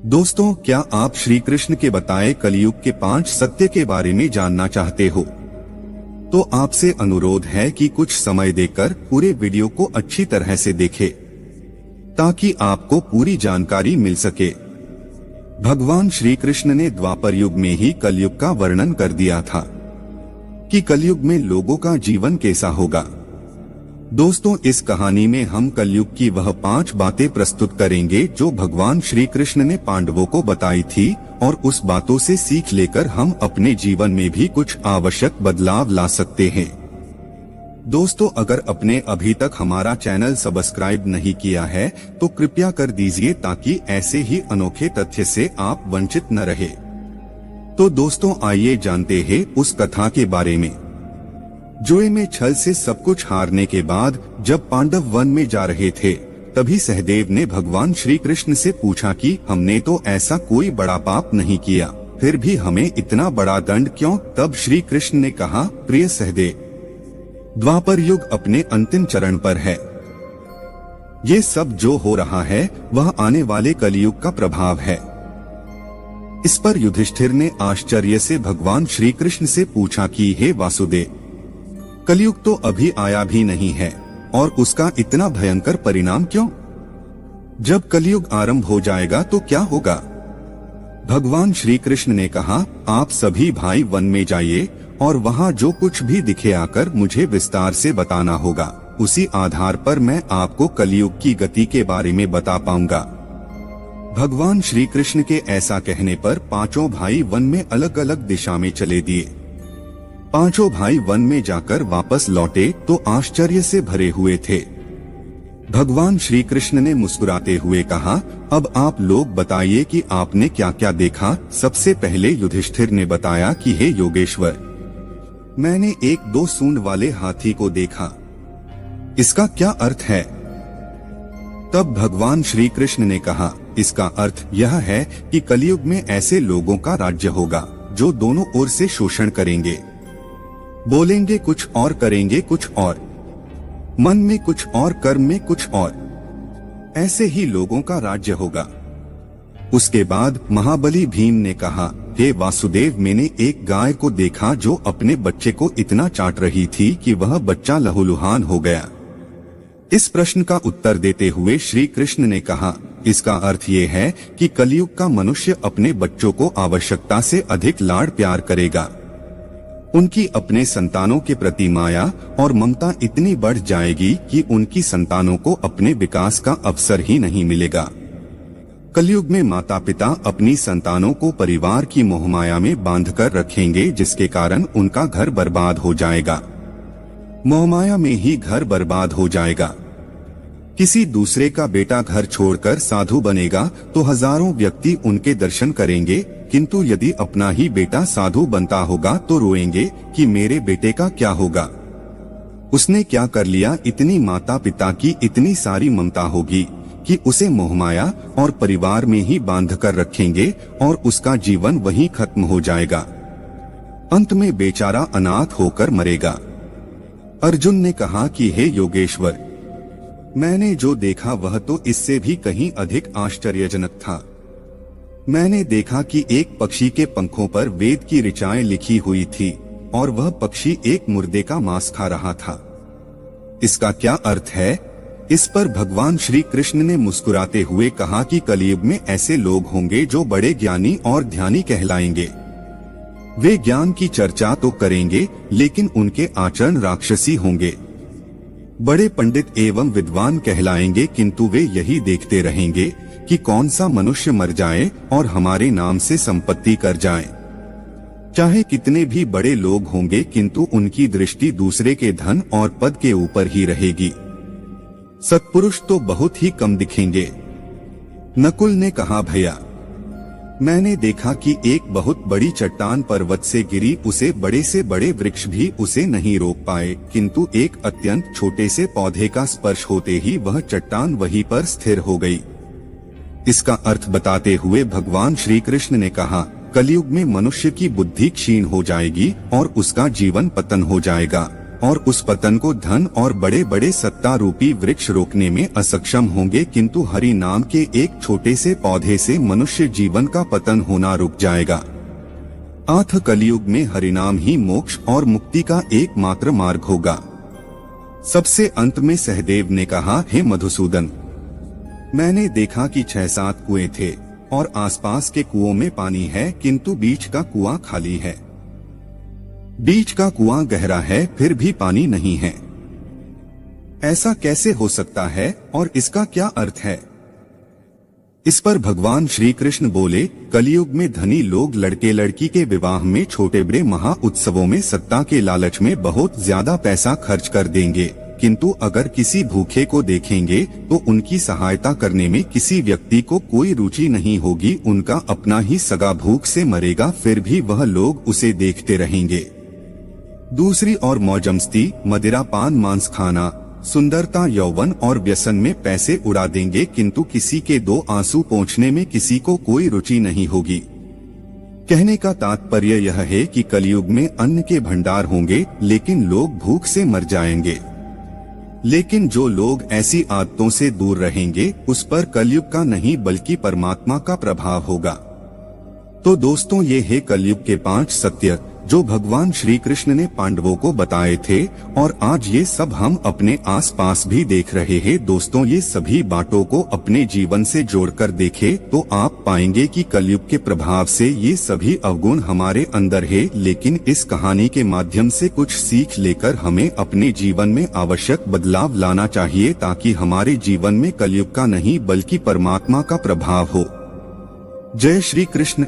दोस्तों, क्या आप श्री कृष्ण के बताए कलयुग के 5 सत्य के बारे में जानना चाहते हो? तो आपसे अनुरोध है कि कुछ समय देकर पूरे वीडियो को अच्छी तरह से देखें, ताकि आपको पूरी जानकारी मिल सके। भगवान श्री कृष्ण ने द्वापर युग में ही कलयुग का वर्णन कर दिया था कि कलयुग में लोगों का जीवन कैसा होगा। दोस्तों, इस कहानी में हम कलयुग की वह 5 बातें प्रस्तुत करेंगे जो भगवान श्री कृष्ण ने पांडवों को बताई थी, और उस बातों से सीख लेकर हम अपने जीवन में भी कुछ आवश्यक बदलाव ला सकते हैं। दोस्तों, अगर आपने अभी तक हमारा चैनल सब्सक्राइब नहीं किया है तो कृपया कर दीजिए, ताकि ऐसे ही अनोखे तथ्य से आप वंचित न रहे। तो दोस्तों, आइए जानते हैं उस कथा के बारे में। जुए में छल से सब कुछ हारने के बाद जब पांडव वन में जा रहे थे, तभी सहदेव ने भगवान श्री कृष्ण से पूछा कि हमने तो ऐसा कोई बड़ा पाप नहीं किया, फिर भी हमें इतना बड़ा दंड क्यों? तब श्री कृष्ण ने कहा, प्रिय सहदेव, द्वापर युग अपने अंतिम चरण पर है। ये सब जो हो रहा है वह आने वाले कलयुग का प्रभाव है। इस पर युधिष्ठिर ने आश्चर्य से भगवान श्री कृष्ण से पूछा कि हे वासुदेव, कलयुग तो अभी आया भी नहीं है और उसका इतना भयंकर परिणाम क्यों? जब कलयुग आरंभ हो जाएगा तो क्या होगा? भगवान श्री कृष्ण ने कहा, आप सभी भाई वन में जाइए और वहाँ जो कुछ भी दिखे आकर मुझे विस्तार से बताना होगा। उसी आधार पर मैं आपको कलयुग की गति के बारे में बता पाऊंगा। भगवान श्री कृष्ण के ऐसा कहने पर पांचों भाई वन में अलग अलग दिशा में चले दिए। पांचों भाई वन में जाकर वापस लौटे तो आश्चर्य से भरे हुए थे। भगवान श्री कृष्ण ने मुस्कुराते हुए कहा, अब आप लोग बताइए कि आपने क्या क्या देखा। सबसे पहले युधिष्ठिर ने बताया कि हे योगेश्वर, मैंने एक 2 सूंड वाले हाथी को देखा। इसका क्या अर्थ है? तब भगवान श्री कृष्ण ने कहा, इसका अर्थ यह है कि कलयुग में ऐसे लोगों का राज्य होगा जो दोनों ओर से शोषण करेंगे, बोलेंगे कुछ और करेंगे कुछ और, मन में कुछ और कर्म में कुछ और। ऐसे ही लोगों का राज्य होगा। उसके बाद महाबली भीम ने कहा, हे वासुदेव, मैंने एक गाय को देखा जो अपने बच्चे को इतना चाट रही थी कि वह बच्चा लहूलुहान हो गया। इस प्रश्न का उत्तर देते हुए श्री कृष्ण ने कहा, इसका अर्थ ये है कि कलयुग का मनुष्य अपने बच्चों को आवश्यकता से अधिक लाड़ प्यार करेगा। उनकी अपने संतानों के प्रति माया और ममता इतनी बढ़ जाएगी कि उनकी संतानों को अपने विकास का अवसर ही नहीं मिलेगा। कलयुग में माता पिता अपनी संतानों को परिवार की मोहमाया में बांधकर रखेंगे, जिसके कारण उनका घर बर्बाद हो जाएगा। मोहमाया में ही घर बर्बाद हो जाएगा। किसी दूसरे का बेटा घर छोड़कर साधु बनेगा तो हजारों व्यक्ति उनके दर्शन करेंगे, किंतु यदि अपना ही बेटा साधु बनता होगा तो रोएंगे कि मेरे बेटे का क्या होगा, उसने क्या कर लिया। इतनी माता पिता की इतनी सारी ममता होगी कि उसे मोहमाया और परिवार में ही बांध कर रखेंगे और उसका जीवन वहीं खत्म हो जाएगा। अंत में बेचारा अनाथ होकर मरेगा। अर्जुन ने कहा कि हे योगेश्वर, मैंने जो देखा वह तो इससे भी कहीं अधिक आश्चर्यजनक था। मैंने देखा कि एक पक्षी के पंखों पर वेद की ऋचाएं लिखी हुई थी और वह पक्षी एक मुर्दे का मांस खा रहा था। इसका क्या अर्थ है? इस पर भगवान श्री कृष्ण ने मुस्कुराते हुए कहा कि कलयुग में ऐसे लोग होंगे जो बड़े ज्ञानी और ध्यानी कहलाएंगे। वे ज्ञान की चर्चा तो करेंगे, लेकिन उनके आचरण राक्षसी होंगे। बड़े पंडित एवं विद्वान कहलाएंगे, किंतु वे यही देखते रहेंगे कि कौन सा मनुष्य मर जाए और हमारे नाम से संपत्ति कर जाए। चाहे कितने भी बड़े लोग होंगे, किंतु उनकी दृष्टि दूसरे के धन और पद के ऊपर ही रहेगी। सत्पुरुष तो बहुत ही कम दिखेंगे। नकुल ने कहा, भैया, मैंने देखा कि एक बहुत बड़ी चट्टान पर्वत से गिरी, उसे बड़े से बड़े वृक्ष भी उसे नहीं रोक पाए, किंतु एक अत्यंत छोटे से पौधे का स्पर्श होते ही वह चट्टान वहीं पर स्थिर हो गई। इसका अर्थ बताते हुए भगवान श्री कृष्ण ने कहा, कलयुग में मनुष्य की बुद्धि क्षीण हो जाएगी और उसका जीवन पतन हो जाएगा और उस पतन को धन और बड़े बड़े सत्ता रूपी वृक्ष रोकने में असक्षम होंगे, किंतु हरि नाम के एक छोटे से पौधे से मनुष्य जीवन का पतन होना रुक जाएगा। आठ कलयुग में हरिनाम ही मोक्ष और मुक्ति का एकमात्र मार्ग होगा। सबसे अंत में सहदेव ने कहा, हे मधुसूदन, मैंने देखा कि 6-7 कुएं थे और आसपास के कुओं में पानी है, किंतु बीच का कुआं खाली है। बीच का कुआं गहरा है, फिर भी पानी नहीं है। ऐसा कैसे हो सकता है और इसका क्या अर्थ है? इस पर भगवान श्री कृष्ण बोले, कलयुग में धनी लोग लड़के लड़की के विवाह में छोटे बड़े महा उत्सवों में सत्ता के लालच में बहुत ज्यादा पैसा खर्च कर देंगे, किंतु अगर किसी भूखे को देखेंगे तो उनकी सहायता करने में किसी व्यक्ति को कोई रुचि नहीं होगी। उनका अपना ही सगा भूख से मरेगा, फिर भी वह लोग उसे देखते रहेंगे। दूसरी ओर मौजमस्ती, मदिरा पान मांस खाना, सुंदरता यौवन और व्यसन में पैसे उड़ा देंगे, किंतु किसी के 2 आंसू पोंछने में किसी को कोई रुचि नहीं होगी। कहने का तात्पर्य यह है कि कलयुग में अन्न के भंडार होंगे, लेकिन लोग भूख से मर जाएंगे। लेकिन जो लोग ऐसी आदतों से दूर रहेंगे, उस पर कलयुग का नहीं बल्कि परमात्मा का प्रभाव होगा। तो दोस्तों, ये है कलयुग के 5 सत्य जो भगवान श्री कृष्ण ने पांडवों को बताए थे, और आज ये सब हम अपने आसपास भी देख रहे हैं। दोस्तों, ये सभी बातों को अपने जीवन से जोड़कर देखें तो आप पाएंगे कि कलयुग के प्रभाव से ये सभी अवगुण हमारे अंदर है। लेकिन इस कहानी के माध्यम से कुछ सीख लेकर हमें अपने जीवन में आवश्यक बदलाव लाना चाहिए, ताकि हमारे जीवन में कलयुग का नहीं बल्कि परमात्मा का प्रभाव हो। जय श्री कृष्ण।